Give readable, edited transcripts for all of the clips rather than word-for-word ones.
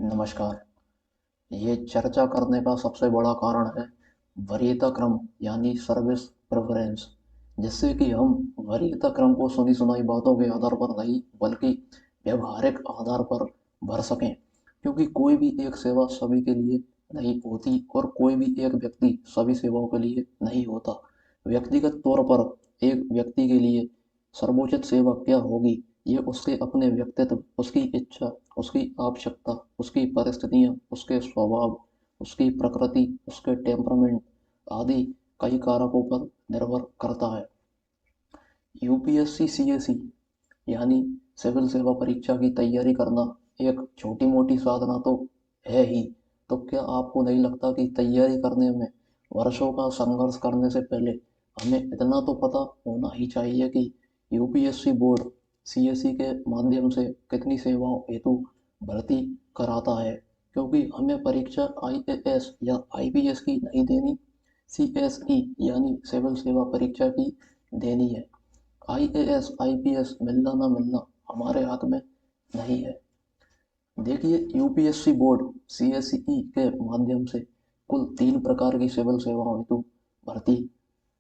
नमस्कार। ये चर्चा करने का सबसे बड़ा कारण है वरीयता क्रम यानी सर्विस प्रेफरेंस, जिससे कि हम वरीयता क्रम को सुनी सुनाई बातों के आधार पर नहीं बल्कि व्यवहारिक आधार पर भर सकें, क्योंकि कोई भी एक सेवा सभी के लिए नहीं होती और कोई भी एक व्यक्ति सभी सेवाओं के लिए नहीं होता। व्यक्तिगत तौर पर एक व्यक्ति के लिए सर्वोचित सेवा क्या होगी, ये उसके अपने व्यक्तित्व, उसकी इच्छा, उसकी आवश्यकता, उसकी परिस्थितियाँ, उसके स्वभाव, उसकी प्रकृति, उसके टेम्परामेंट आदि कई कारकों पर निर्भर करता है। यूपीएससी सीएसी यानी सिविल सेवा परीक्षा की तैयारी करना एक छोटी मोटी साधना तो है ही, तो क्या आपको नहीं लगता कि तैयारी करने में वर्षों का संघर्ष करने से पहले हमें इतना तो पता होना ही चाहिए कि यूपीएससी बोर्ड सीएससी के माध्यम से कितनी सेवाओं हेतु भर्ती कराता है, क्योंकि हमें परीक्षा आईएएस या आईपीएस की नहीं देनी, सीएसई यानी सिविल सेवा परीक्षा की देनी है। आईएएस आईपीएस मिलना ना मिलना हमारे हाथ में नहीं है। देखिए, यूपीएससी बोर्ड सीएसई के माध्यम से कुल 3 प्रकार की सिविल सेवाओं हेतु भर्ती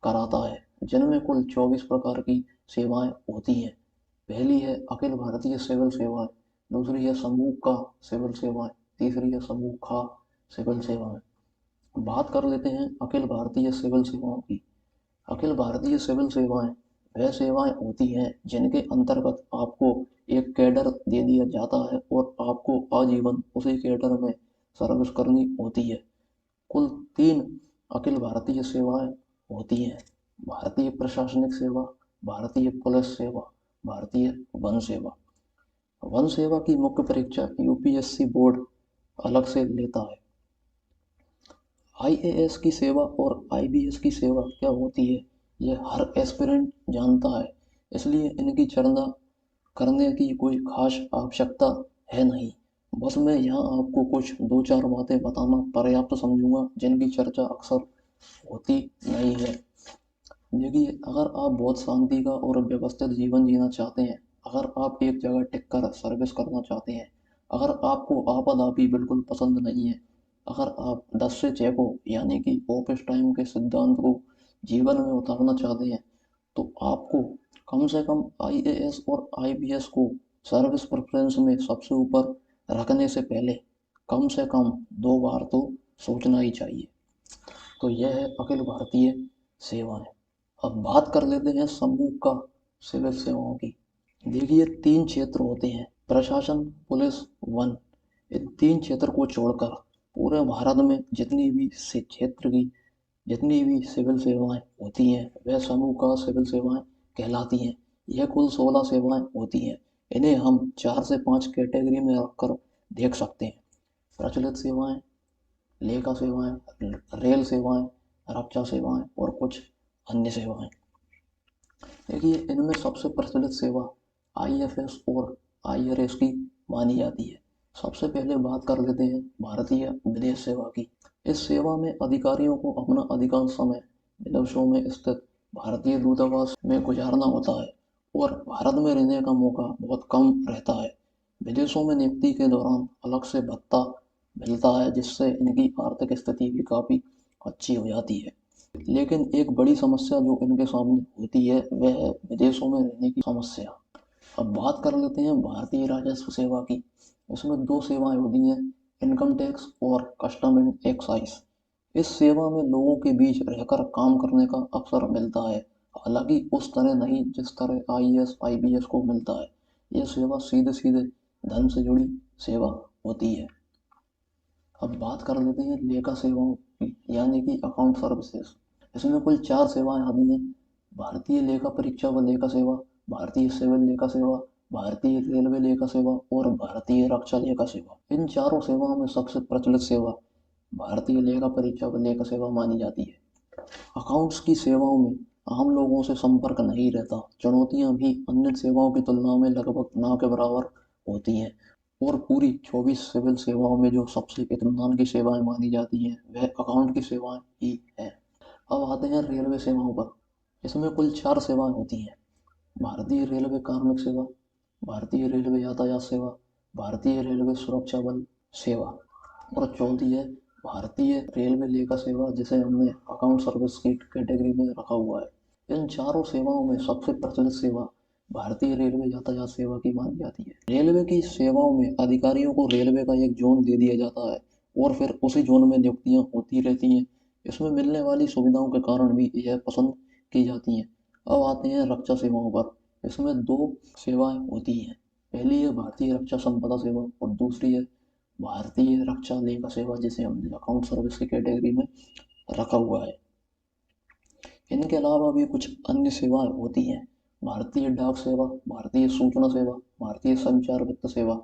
कराता है, जिनमें कुल 24 प्रकार की सेवाएं होती हैं। पहली है अखिल भारतीय सिविल सेवाएं, दूसरी है समूह का सिविल सेवाएं, तीसरी है समूह खा सिविल सेवाएं। बात कर लेते हैं अखिल भारतीय सिविल सेवाओं की। अखिल भारतीय सिविल सेवाएं वह सेवाएं होती हैं जिनके अंतर्गत आपको एक कैडर दे दिया जाता है और आपको आजीवन उसी कैडर में सर्विस करनी होती है। कुल 3 अखिल भारतीय सेवाएं होती हैं: भारतीय प्रशासनिक सेवा, भारतीय पुलिस सेवा, भारतीय वन सेवा। वन सेवा की मुख्य परीक्षा यूपीएससी बोर्ड अलग से लेता है। आईएएस की सेवा और आईबीएस की सेवा क्या होती है, ये हर एस्पिरेंट जानता है, इसलिए इनकी चर्चा करने की कोई खास आवश्यकता है नहीं। बस मैं यहाँ आपको कुछ दो चार बातें बताना पर्याप्त समझूंगा जिनकी चर्चा अक्सर होती नहीं है। देखिए, अगर आप बहुत शांति का और व्यवस्थित जीवन जीना चाहते हैं, अगर आप एक जगह टिक कर सर्विस करना चाहते हैं, अगर आपको आपाधापी बिल्कुल पसंद नहीं है, अगर आप 10 से 6 को यानी कि ऑफिस टाइम के सिद्धांत को जीवन में उतारना चाहते हैं, तो आपको कम से कम आईएएस और आईपीएस को सर्विस प्रेफरेंस में सबसे ऊपर रखने से पहले कम से कम 2 बार तो सोचना ही चाहिए। तो यह है अखिल भारतीय सेवाएं। अब बात कर लेते हैं समूह का सिविल सेवाओं की। देखिए, 3 क्षेत्र होते हैं: प्रशासन, पुलिस, वन। इन 3 क्षेत्र को छोड़कर पूरे भारत में जितनी भी से क्षेत्र की जितनी भी सिविल सेवाएं होती हैं वह समूह का सिविल सेवाएं कहलाती हैं। यह कुल 16 सेवाएं होती हैं। इन्हें हम 4 से 5 कैटेगरी में रखकर देख सकते हैं: प्रचलित सेवाएं, लेखा सेवाएं, रेल सेवाएं, रक्षा सेवाएं और कुछ अन्य सेवाएं। देखिए, इनमें सबसे प्रचलित सेवा आईएफएस और आईआरएस की मानी जाती है। सबसे पहले बात कर लेते हैं भारतीय विदेश सेवा की। इस सेवा में अधिकारियों को अपना अधिकांश समय विदेशों में स्थित भारतीय दूतावास में गुजारना होता है और भारत में रहने का मौका बहुत कम रहता है। विदेशों में नियुक्ति के दौरान अलग से भत्ता मिलता है, जिससे इनकी आर्थिक स्थिति भी काफ़ी अच्छी हो जाती है। लेकिन एक बड़ी समस्या जो इनके सामने होती है वह है विदेशों में रहने की समस्या। अब बात कर लेते हैं भारतीय राजस्व सेवा की। इसमें 2 सेवाएं होती हैं: इनकम टैक्स और कस्टम एंड एक्साइज। इस सेवा में लोगों के बीच रहकर काम करने का अवसर मिलता है, हालांकि उस तरह नहीं जिस तरह आईएएस आईपीएस को मिलता है। यह सेवा सीधे सीधे धन से जुड़ी सेवा होती है। अब बात कर लेते हैं लेखा सेवाओं की यानी कि अकाउंट सर्विसेज। इसमें कुल 4 सेवाएं आती हैं: भारतीय लेखा परीक्षा व लेखा सेवा, भारतीय सिविल लेखा सेवा, भारतीय रेलवे लेखा सेवा और भारतीय रक्षा लेखा सेवा। इन चारों सेवाओं में सबसे प्रचलित सेवा भारतीय लेखा परीक्षा व लेखा सेवा मानी जाती है। अकाउंट्स की सेवाओं में आम लोगों से संपर्क नहीं रहता, चुनौतियां भी अन्य सेवाओं की तुलना में लगभग ना के बराबर होती हैं, और पूरी 24 सिविल सेवाओं में जो सबसे इत्मीनान की सेवाएं मानी जाती हैं वह अकाउंट की सेवाएं ही हैं। अब आते हैं रेलवे सेवाओं पर। इसमें कुल 4 सेवाएं होती हैं: भारतीय रेलवे कार्मिक सेवा, भारतीय रेलवे यातायात सेवा, भारतीय रेलवे सुरक्षा बल सेवा। और चौथी है भारतीय रेलवे लेखा सेवा, जिसे हमने अकाउंट सर्विस की कैटेगरी में रखा हुआ है। इन चारों सेवाओं में सबसे प्रचलित सेवा भारतीय रेलवे यातायात सेवा की मानी जाती है। रेलवे की सेवाओं में अधिकारियों को रेलवे का एक जोन दे दिया जाता है और फिर उसी जोन में नियुक्तियां होती रहती हैं। इसमें मिलने वाली सुविधाओं के कारण भी यह पसंद की जाती हैं। अब आते हैं रक्षा सेवाओं पर। इसमें दो सेवाएं होती हैं। पहली है भारतीय रक्षा संपदा सेवा और दूसरी है भारतीय रक्षा लेखा सेवा, जिसे हमने अकाउंट सर्विस की कैटेगरी में रखा हुआ है। इनके अलावा भी कुछ अन्य सेवाएं होती हैं। भारतीय डाक सेवा, भारतीय सूचना सेवा, भारतीय संचार वित्त सेवा,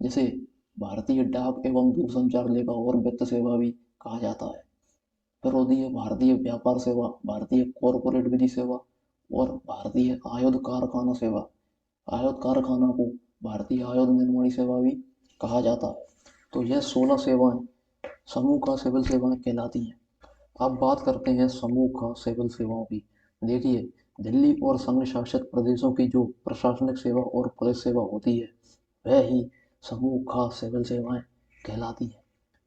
जिसे भारतीय डाक एवं दूरसंचार लेखा और वित्त सेवा भी कहा जाता है। फिर होती है भारतीय व्यापार सेवा, भारतीय कॉरपोरेट विधि सेवा और भारतीय आयुध कारखाना सेवा। आयुध कारखाना को भारतीय आयुध निर्माणी सेवा भी कहा जाता है। तो यह 16 सेवाएं समूह का सिविल सेवाएं कहलाती हैं। अब बात करते हैं समूह का सिविल सेवाओं की। देखिए, दिल्ली और संघ शासित प्रदेशों की जो प्रशासनिक सेवा और पुलिस सेवा होती है, वह ही समूह का सिविल सेवाएं कहलाती हैं।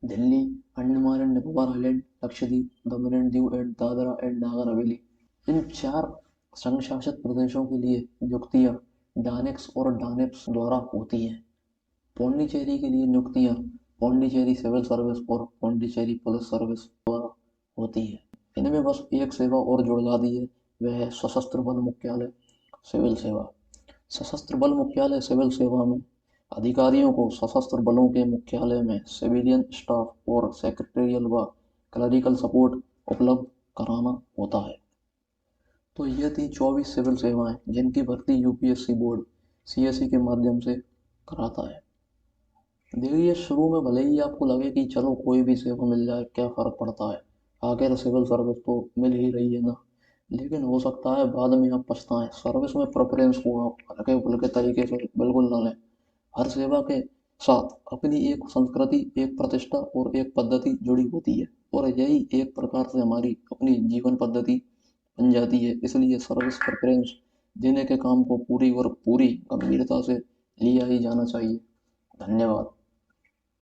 Delhi, Andaman and Nicobar island, Lakshadweep, Daman and Diu and Dadra and Nagar Haveli, इन चार संघ शासित प्रदेशों के लिए नियुक्तियां डानेक्स और डानेप्स द्वारा होती हैं। पौंडीचेरी के लिए नियुक्तियां पौंडीचेरी सिविल सर्विस और पौंडीचेरी पुलिस सर्विस द्वारा होती है। इनमें बस एक सेवा और जुड़वा दी है, वह है सशस्त्र बल मुख्यालय सिविल सेवा। सशस्त्र बल मुख्यालय सिविल सेवा में अधिकारियों को सशस्त्र बलों के मुख्यालय में सिविलियन स्टाफ और सेक्रेटरियल व क्लरिकल सपोर्ट उपलब्ध कराना होता है। तो ये थी 24 सिविल सेवाएं जिनकी भर्ती यूपीएससी बोर्ड सीएससी के माध्यम से कराता है। देखिए, शुरू में भले ही आपको लगे कि चलो कोई भी सेवा मिल जाए, क्या फ़र्क पड़ता है, आखिर सिविल सर्विस तो मिल ही रही है ना। लेकिन हो सकता है बाद में आप पछताएं। सर्विस में प्रेफरेंस को आप हल्के फुल्के तरीके से बिल्कुल ना लें। हर सेवा के साथ अपनी एक संस्कृति, एक प्रतिष्ठा और एक पद्धति जुड़ी होती है, और यही एक प्रकार से हमारी अपनी जीवन पद्धति बन जाती है। इसलिए सर्विस प्रेफरेंस देने के काम को पूरी और पूरी गंभीरता से लिया ही जाना चाहिए। धन्यवाद।